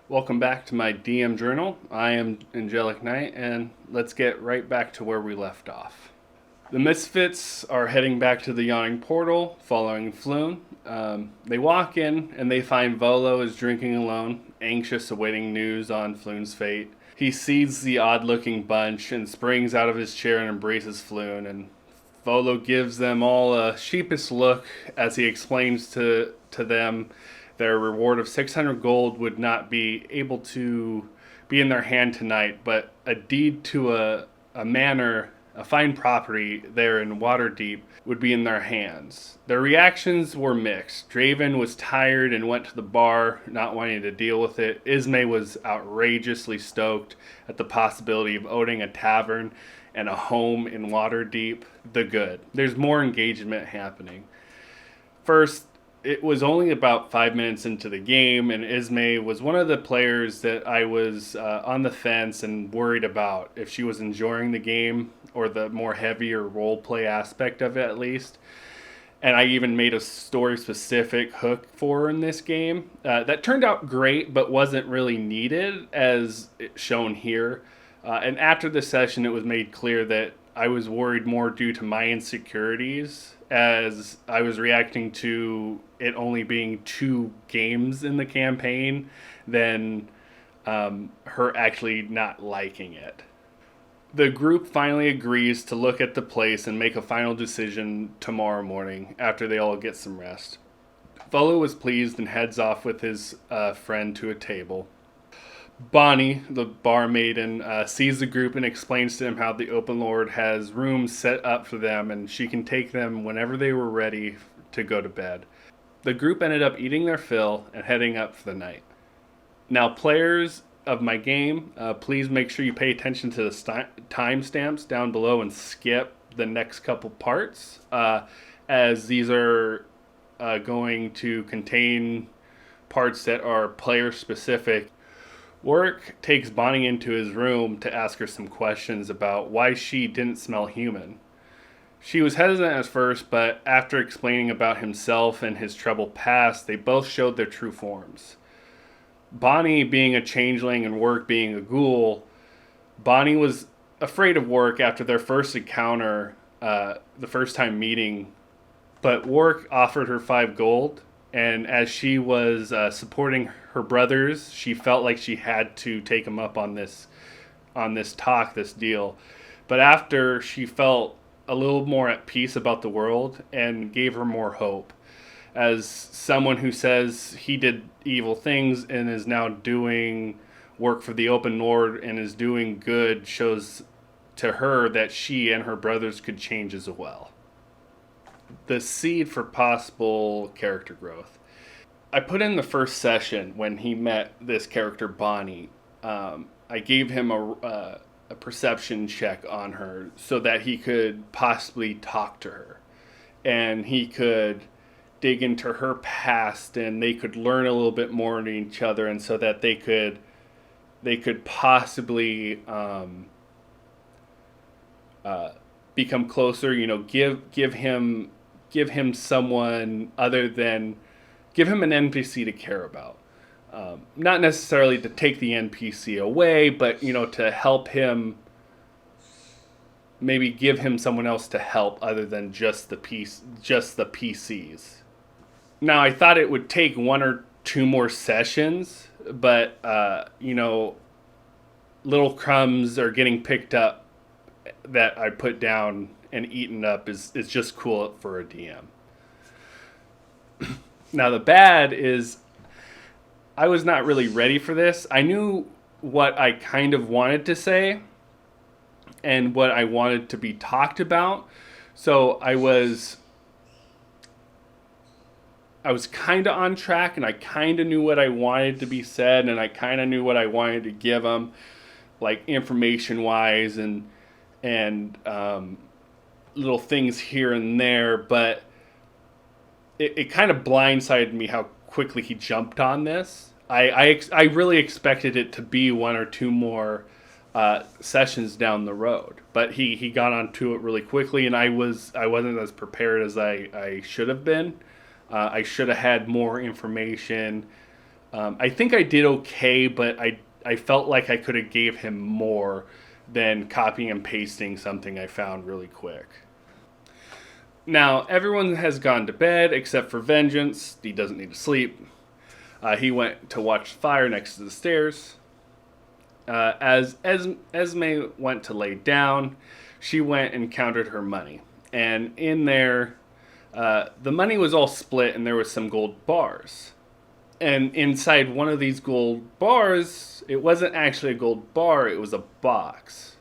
Welcome back to my DM journal. I am Angelic Knight, and let's get right back to where we left off. The Misfits are heading back to the Yawning Portal, following Floon. They walk in, and they find Volo is drinking alone, anxious awaiting news on Floon's fate. He sees the odd-looking bunch and springs out of his chair and embraces Floon, and Volo gives them all a sheepish look as he explains to them their reward of 600 gold would not be able to be in their hand tonight, but a deed to a manor, a fine property there in Waterdeep, would be in their hands. Their reactions were mixed. Draven was tired and went to the bar, not wanting to deal with it. Isme was outrageously stoked at the possibility of owning a tavern and a home in Waterdeep. The good. There's more engagement happening. First, it was only about 5 minutes into the game, and Isme was one of the players that I was on the fence and worried about if she was enjoying the game or the more heavier role play aspect of it, at least. And I even made a story specific hook for her in this game that turned out great, but wasn't really needed as shown here. And after the session, it was made clear that I was worried more due to my insecurities as I was reacting to it only being 2 games in the campaign than her actually not liking it. The group finally agrees to look at the place and make a final decision tomorrow morning after they all get some rest. Volo was pleased and heads off with his friend to a table. Bonnie, the barmaiden, sees the group and explains to them how the Open Lord has rooms set up for them and she can take them whenever they were ready to go to bed. The group ended up eating their fill and heading up for the night. Now, players of my game, please make sure you pay attention to the timestamps down below and skip the next couple parts, as these are going to contain parts that are player specific. Worrick takes Bonnie into his room to ask her some questions about why she didn't smell human. She was hesitant at first, but after explaining about himself and his troubled past, they both showed their true forms. Bonnie being a changeling and Worrick being a ghoul, Bonnie was afraid of Worrick after their first encounter, the first time meeting, but Worrick offered her 5 gold, and as she was supporting her brothers, she felt like she had to take him up on this this deal. But after, she felt a little more at peace about the world and gave her more hope. As someone who says he did evil things and is now doing work for the Open Lord and is doing good, shows to her that she and her brothers could change as well. The seed for possible character growth. I put in the first session when he met this character Bonnie. I gave him a perception check on her so that he could possibly talk to her, and he could dig into her past, and they could learn a little bit more of each other, and so that they could possibly become closer. You know, give him someone other than give him an NPC to care about. Not necessarily to take the NPC away, but to help him. Maybe give him someone else to help other than just the PCs. Now, I thought it would take 1 or 2 more sessions, but little crumbs are getting picked up that I put down and eaten up is just cool for a DM. Now, the bad is I was not really ready for this. I knew what I kind of wanted to say and what I wanted to be talked about. So I was kind of on track, and I kind of knew what I wanted to be said, and I kind of knew what I wanted to give them, like information-wise and little things here and there, but it kind of blindsided me how quickly he jumped on this. I really expected it to be 1 or 2 more sessions down the road, but he got onto it really quickly, and I wasn't as prepared as I should have been. I should have had more information I think I did okay, but I felt like I could have gave him more than copying and pasting something I found really quick. Now, everyone has gone to bed except for Vengeance. He doesn't need to sleep. He went to watch the fire next to the stairs. As Esme went to lay down, she went and counted her money. And in there, the money was all split and there was some gold bars. And inside one of these gold bars, it wasn't actually a gold bar, it was a box.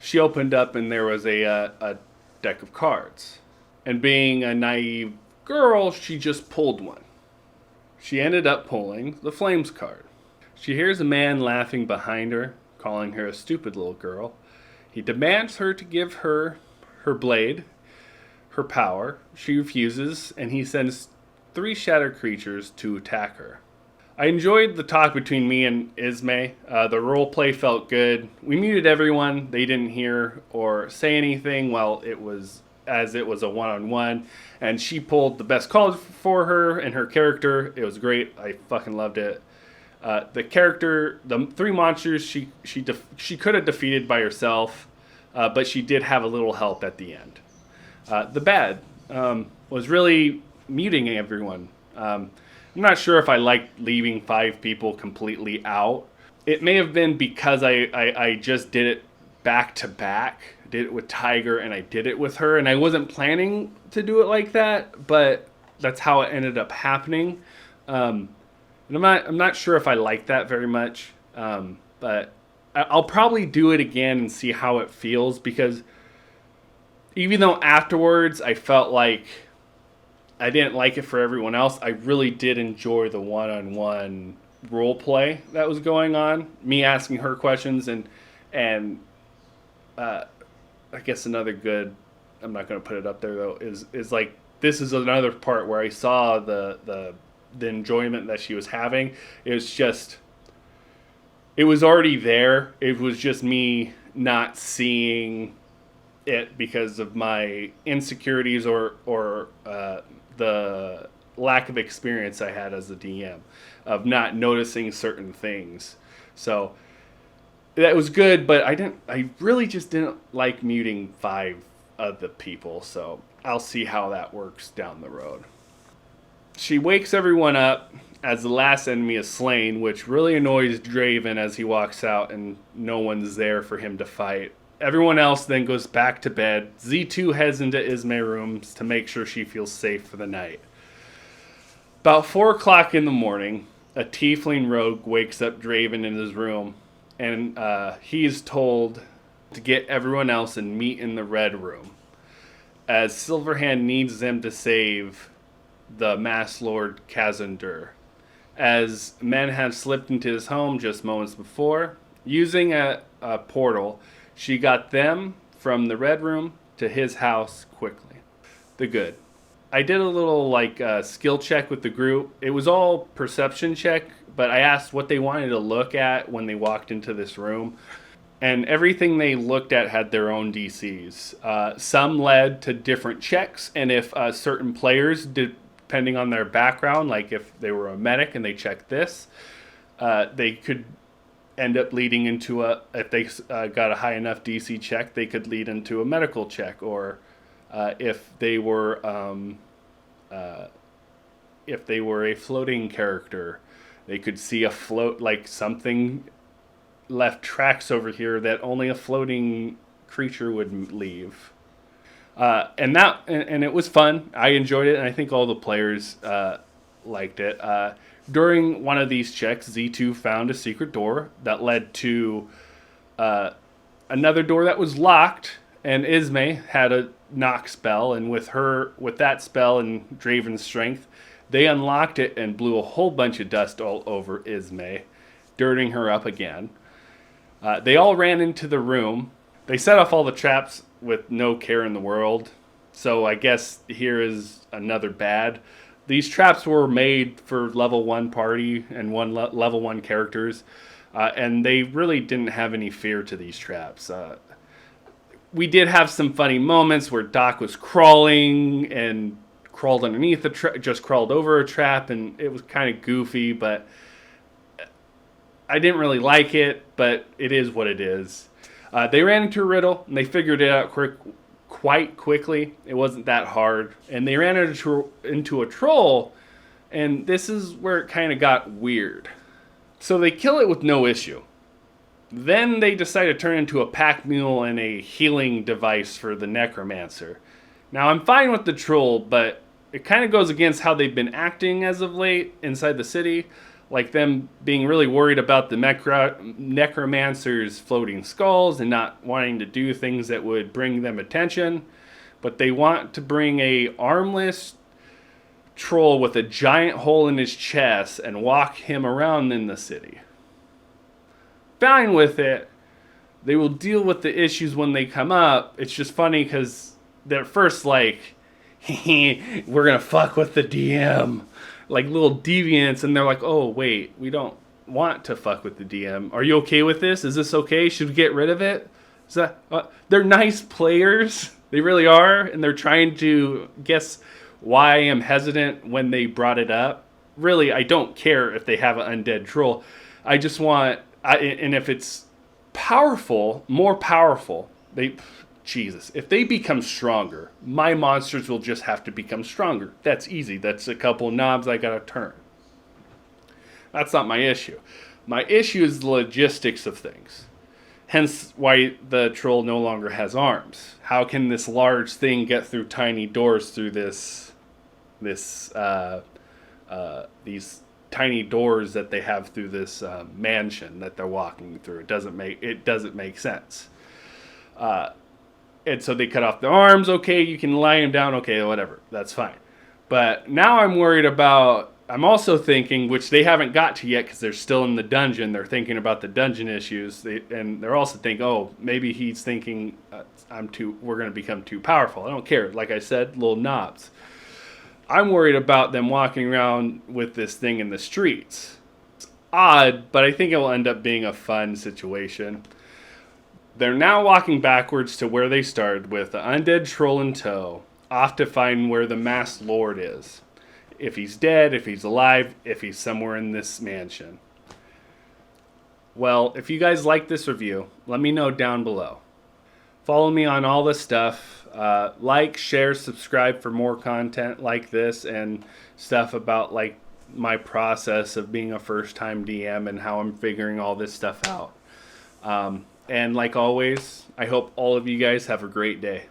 She opened up and there was a deck of cards. And being a naive girl, she just pulled one. She ended up pulling the Flames card. She hears a man laughing behind her, calling her a stupid little girl. He demands her to give her her blade, her power. She refuses, and he sends 3 shadow creatures to attack her. I enjoyed the talk between me and Isme. The role play felt good. We muted everyone. They didn't hear or say anything while it was a one-on-one. And she pulled the best cards for her and her character. It was great. I fucking loved it. The character, the 3 monsters, she could have defeated by herself, but she did have a little help at the end. The bad was really muting everyone. I'm not sure if I liked leaving 5 people completely out. It may have been because I just did it back to back. I did it with Tiger and I did it with her, and I wasn't planning to do it like that, but that's how it ended up happening. And I'm not sure if I like that very much, but I'll probably do it again and see how it feels, because even though afterwards I felt like I didn't like it for everyone else, I really did enjoy the one-on-one role play that was going on. Me asking her questions and I guess another good, I'm not going to put it up there though, is like, this is another part where I saw the enjoyment that she was having. It was already there. It was just me not seeing it because of my insecurities or the lack of experience I had as a DM of not noticing certain things. So that was good, but I really just didn't like muting 5 of the people. So I'll see how that works down the road. She wakes everyone up as the last enemy is slain, which really annoys Draven as he walks out and no one's there for him to fight. Everyone else then goes back to bed. Z2 heads into Isme rooms to make sure she feels safe for the night. About 4 o'clock in the morning, a tiefling rogue wakes up Draven in his room, and he is told to get everyone else and meet in the red room, as Silverhand needs them to save the Mass Lord Kazandur, as men have slipped into his home just moments before. Using a portal, she got them from the red room to his house quickly. The good. I did a little skill check with the group. It was all perception check, but I asked what they wanted to look at when they walked into this room. And everything they looked at had their own DCs. Some led to different checks, and if certain players, depending on their background, like if they were a medic and they checked this, they could end up leading into if they got a high enough DC check, they could lead into a medical check, or if they were a floating character, they could see a float, like something left tracks over here that only a floating creature would leave. And it was fun. I enjoyed it, and I think all the players liked it. During one of these checks, Z2 found a secret door that led to another door that was locked, and Isme had a knock spell, and with that spell and Draven's strength, they unlocked it and blew a whole bunch of dust all over Isme, dirtying her up again. They all ran into the room. They set off all the traps with no care in the world. So I guess here is another bad. These traps were made for level 1 party and level 1 characters. And they really didn't have any fear to these traps. We did have some funny moments where Doc was crawling and crawled underneath just crawled over a trap, and it was kind of goofy, but I didn't really like it, but it is what it is. They ran into a riddle, and they figured it out quite quickly. It wasn't that hard. And they ran into a troll, and this is where it kind of got weird. So they kill it with no issue. Then they decide to turn into a pack mule and a healing device for the necromancer. Now, I'm fine with the troll, but it kind of goes against how they've been acting as of late inside the city. Like them being really worried about the necromancer's floating skulls and not wanting to do things that would bring them attention. But they want to bring a armless troll with a giant hole in his chest and walk him around in the city. Fine with it. They will deal with the issues when they come up. It's just funny because they're first like, we're going to fuck with the DM. Like little deviants, and they're like, oh, wait, we don't want to fuck with the DM. Are you okay with this? Is this okay? Should we get rid of it? Is that, they're nice players. They really are, and they're trying to guess why I am hesitant when they brought it up. Really, I don't care if they have an undead troll. I just want, and if it's powerful, more powerful, Jesus, if they become stronger, my monsters will just have to become stronger. That's easy. That's a couple knobs I gotta turn. That's not my issue. My issue is the logistics of things. Hence why the troll no longer has arms. How can this large thing get through tiny doors through these tiny doors that they have through this mansion that they're walking through? It doesn't make sense. And so they cut off the arms. Okay, you can lie him down. Okay, whatever. That's fine. But now I'm worried about, I'm also thinking, which they haven't got to yet because they're still in the dungeon. They're thinking about the dungeon issues. And they're also thinking, oh, maybe he's thinking we're going to become too powerful. I don't care. Like I said, little knobs. I'm worried about them walking around with this thing in the streets. It's odd, but I think it will end up being a fun situation. They're now walking backwards to where they started with the undead troll in tow, off to find where the masked lord is. If he's dead, if he's alive, if he's somewhere in this mansion. Well, if you guys like this review, let me know down below. Follow me on all this stuff. Like, share, subscribe for more content like this and stuff about like my process of being a first-time DM and how I'm figuring all this stuff out. And like always, I hope all of you guys have a great day.